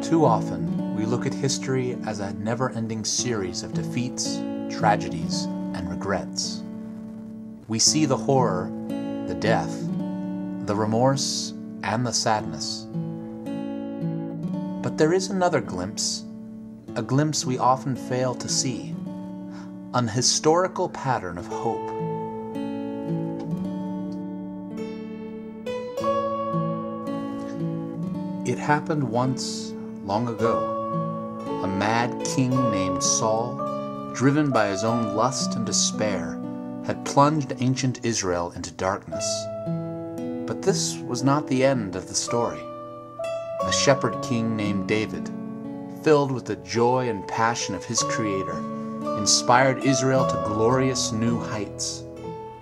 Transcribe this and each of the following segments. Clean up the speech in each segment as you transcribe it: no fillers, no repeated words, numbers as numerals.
Too often, we look at history as a never-ending series of defeats, tragedies, and regrets. We see the horror, the death, the remorse, and the sadness. But there is another glimpse, a glimpse we often fail to see, an historical pattern of hope. It happened once, long ago. A mad king named Saul, driven by his own lust and despair, had plunged ancient Israel into darkness. But this was not the end of the story. A shepherd king named David, filled with the joy and passion of his Creator, inspired Israel to glorious new heights.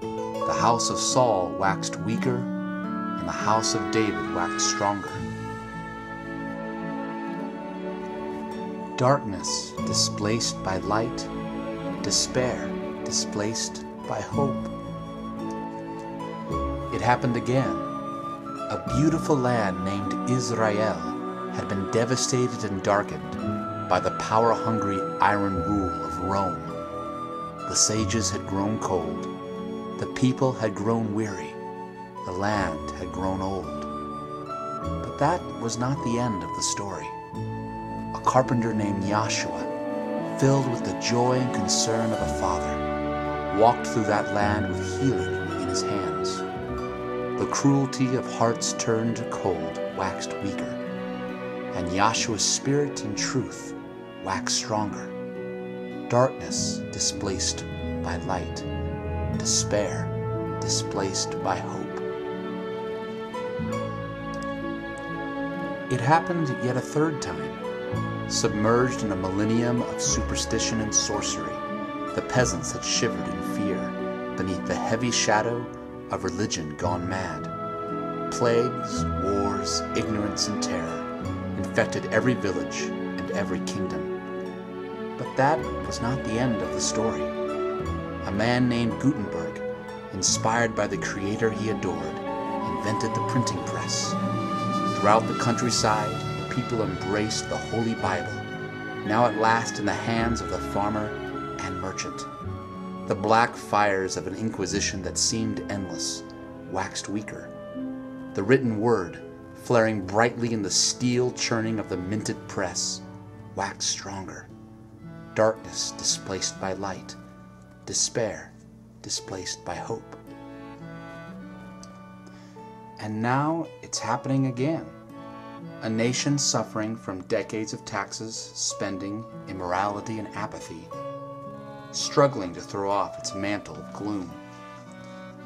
The house of Saul waxed weaker, and the house of David waxed stronger. Darkness displaced by light, despair displaced by hope. It happened again. A beautiful land named Israel had been devastated and darkened by the power-hungry iron rule of Rome. The sages had grown cold, the people had grown weary, the land had grown old. But that was not the end of the story. A carpenter named Joshua, filled with the joy and concern of a father, walked through that land with healing in his hands. The cruelty of hearts turned to cold waxed weaker, and Joshua's spirit and truth waxed stronger. Darkness displaced by light, despair displaced by hope. It happened yet a third time. Submerged in a millennium of superstition and sorcery, the peasants had shivered in fear beneath the heavy shadow of religion gone mad. Plagues, wars, ignorance, and terror infected every village and every kingdom. But that was not the end of the story. A man named Gutenberg, inspired by the Creator he adored, invented the printing press. Throughout the countryside, people embraced the Holy Bible, now at last in the hands of the farmer and merchant. The black fires of an Inquisition that seemed endless waxed weaker. The written word, flaring brightly in the steel churning of the minted press, waxed stronger. Darkness displaced by light, despair displaced by hope. And now it's happening again. A nation suffering from decades of taxes, spending, immorality, and apathy, struggling to throw off its mantle of gloom,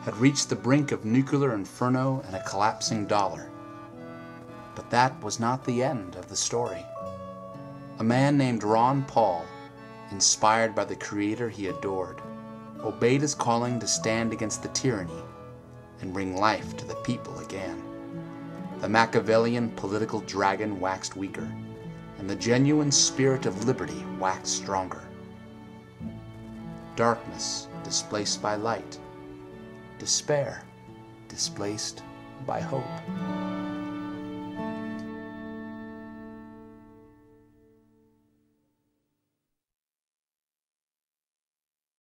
had reached the brink of nuclear inferno and a collapsing dollar. But that was not the end of the story. A man named Ron Paul, inspired by the Creator he adored, obeyed his calling to stand against the tyranny and bring life to the people again. The Machiavellian political dragon waxed weaker, and the genuine spirit of liberty waxed stronger. Darkness displaced by light, despair displaced by hope.